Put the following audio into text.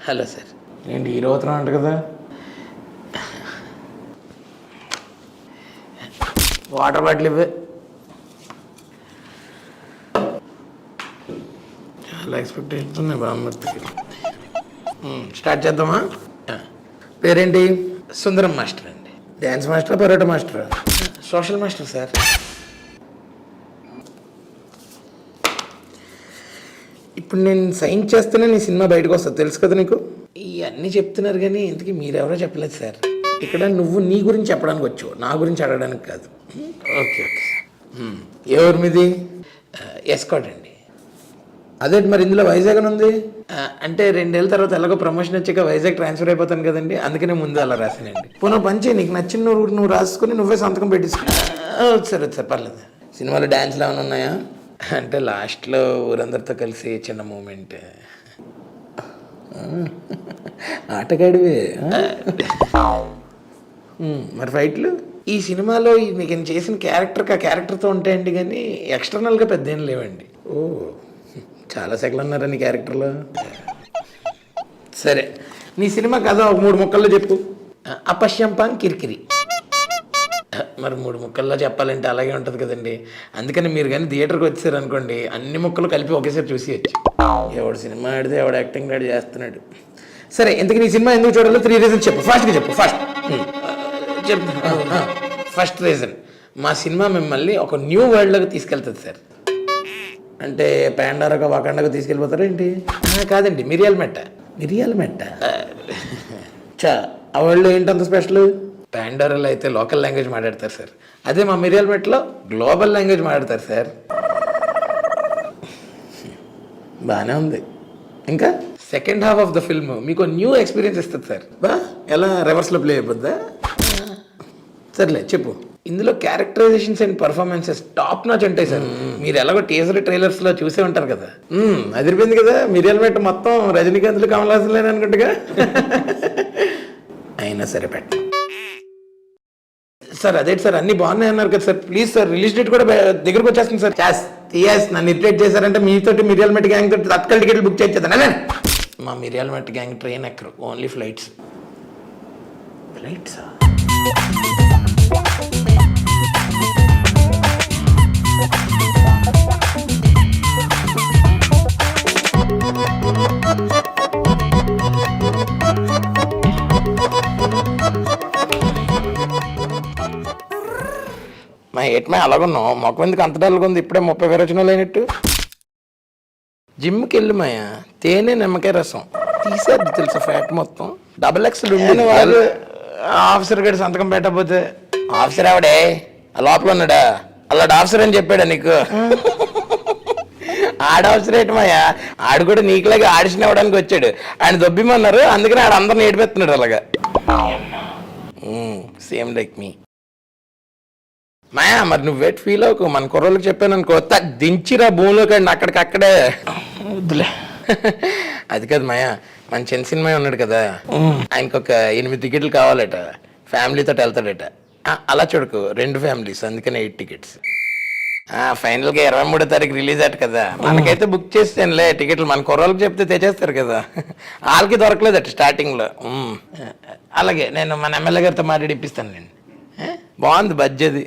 Hello sir. ఏంటి hero అవుతున్నావు అంట కదా? వాటర్ బాటిల్ ఇవ్వే. చాలా ఎక్స్పెక్టేషన్స్ ఉన్నాయి బామ్మర్తికి. స్టార్ట్ చేద్దామా? పేరేంటి? సుందరం మాస్టర్ అండి. డ్యాన్స్ మాస్టరా, పరోటా మాస్టరా? Social master sir. ఇప్పుడు నేను సైన్ చేస్తేనే నీ సినిమా బయటకు వస్తుంది, తెలుసు కదా నీకు? ఇవన్నీ చెప్తున్నారు కానీ ఇంతకీ మీరెవరో చెప్పలేదు సార్. ఇక్కడ నువ్వు నీ గురించి చెప్పడానికి వచ్చావు, నా గురించి అడగడానికి కాదు. Okay okay. ఏ ఊరు మీది? ఎస్కాట్ అండి. అదేంటి మరి ఇందులో వైజాగ్ అని ఉంది? అంటే 2 ఏళ్ళ తర్వాత ఎలాగో ప్రమోషన్ వచ్చాక వైజాగ్ ట్రాన్స్ఫర్ అయిపోతాను కదండి, అందుకనే ముందు అలా రాసానండి. పునః పంచే, నీకు నచ్చిన నువ్వు రాసుకుని నువ్వే సంతకం పెట్టించుకో. సరే సార్, పర్లేదు. సినిమాలో డ్యాన్స్లు ఏమైనా ఉన్నాయా? అంటే లాస్ట్లో ఊరందరితో కలిసి చిన్న మూమెంట్. ఆటగాడివే. మరి ఫైట్లు? ఈ సినిమాలో నేను చేసిన క్యారెక్టర్కి ఆ క్యారెక్టర్తో ఉంటాయండి, కానీ ఎక్స్టర్నల్గా పెద్ద ఏం లేవండి. ఓ, చాలా సెకండ్ ఉన్నారా నీ క్యారెక్టర్లో? సరే, నీ సినిమా కథ ఒక 3 ముక్కల్లో చెప్పు. అపశ్యంపాన్ కిరికిరి. మరి 3 ముక్కల్లో చెప్పాలంటే అలాగే ఉంటుంది కదండి, అందుకని మీరు కానీ థియేటర్కి వచ్చారు అనుకోండి, అన్ని ముక్కలు కలిపి ఒకేసారి చూసేయచ్చు. ఎవడు సినిమా ఆడితే ఎవడు యాక్టింగ్ ఆడి చేస్తున్నాడు. సరే, ఇంతకు నీ సినిమా ఎందుకు చూడాలో 3 రీజన్స్ చెప్పు. ఫాస్ట్గా చెప్పు, ఫాస్ట్ చెప్పు. ఫస్ట్ రీజన్, మా సినిమా మిమ్మల్ని ఒక న్యూ వరల్డ్లోకి తీసుకెళ్తుంది సార్. అంటే పాండారాగా వాకండాగా తీసుకెళ్ళిపోతారా ఏంటి? కాదండి, మిరియాల మెట్ట. మిరియాల మెట్ట? చా, ఆ వరల్డ్ ఏంటంత స్పెషల్? పాండోరాలో అయితే లోకల్ లాంగ్వేజ్ మాట్లాడతారు సార్, అదే మా మిరియాల మెట్టలో గ్లోబల్ లాంగ్వేజ్ మాట్లాడతారు సార్. బాగానే ఉంది. ఇంకా second half of the film మీకు న్యూ ఎక్స్పీరియన్స్ ఇస్తుంది సార్. ఎలా రివర్స్లో ప్లే అయిపోద్దా? సర్లే చెప్పు. ఇందులో characterisations and performances top notch ఉంటాయి సార్. మీరు ఎలాగో టీజర్ ట్రైలర్స్లో చూసే ఉంటారు కదా. అదిరిపోయింది కదా. మిరియాల మెట్ట మొత్తం రజనీకాంత్లు, కమల్ హాసన్ అనుకుంటుగా. అయినా సరే పెట్ట సార్. అదే సార్, అన్ని బాగున్నాయి అన్నారు కదా sir. Please sir, release date కూడా దగ్గరకు వచ్చేస్తుంది సార్. నన్ను ఇరిటేట్ చేశారంటే మీతోటి మిరియాల మెట్ట గ్యాంగ్ తోటి తత్కాల టికెట్లు బుక్ చేసేదా? మా మిరియాల మెట్ట గ్యాంగ్ ట్రైన్ ఎక్కరు, ఓన్లీ ఫ్లైట్స్. ఫ్లైట్సా? మా ఏటమే అలాగున్నావు, మొక్క ఎందుకు అంత డల్గా ఉంది? ఇప్పుడే 30 విరోచనాలు అయినట్టు. జిమ్కి వెళ్ళి మాయా, తేనె నిమ్మకాయ రసం తీసేది తెలుసా, ఫ్యాట్ మొత్తం. XXL ఉండి వాళ్ళు ఆఫీసర్ గడి సంతకం పెట్టకపోతే. ఆఫీసర్ ఆవిడే లోపల ఉన్నాడా? అలాంటి ఆఫీసర్ అని చెప్పాడా నీకు? ఆడ ఆఫీసర్ ఏంటి మాయా, ఆడు కూడా నీకులాగా ఆడిషన్ అవ్వడానికి వచ్చాడు. ఆయన దొబ్బిమన్నారు, అందుకని ఆడ అందరిని ఏడిపెత్తున్నాడు అలాగా. సేమ్ లైక్ మీ మాయా. మరి నువ్వు వెయిట్ ఫీల్ అవ్వకు, మన కుర్రోళ్ళకి చెప్పాను అనుకో, దించిరా భూమిలోకి అక్కడికక్కడే వద్దులే. అది కాదు మాయా, మన చిన్న సినిమా ఉన్నాడు కదా, ఆయనకు ఒక 8 టికెట్లు కావాలట, ఫ్యామిలీతో వెళ్తాడట. అలా చూడకు, 2 ఫ్యామిలీస్, అందుకనే 8 టికెట్స్. ఫైనల్గా 23వ తారీఖు రిలీజ్ అట కదా. మనకైతే బుక్ చేస్తానులే టికెట్లు, మన కుర్రోళ్ళకి చెప్తే తెచ్చేస్తారు కదా. వాళ్ళకి దొరకలేదట స్టార్టింగ్లో. అలాగే నేను మన ఎమ్మెల్యే గారితో మాట్లాడి ఇప్పిస్తాను నేను. బాగుంది బడ్జెట్.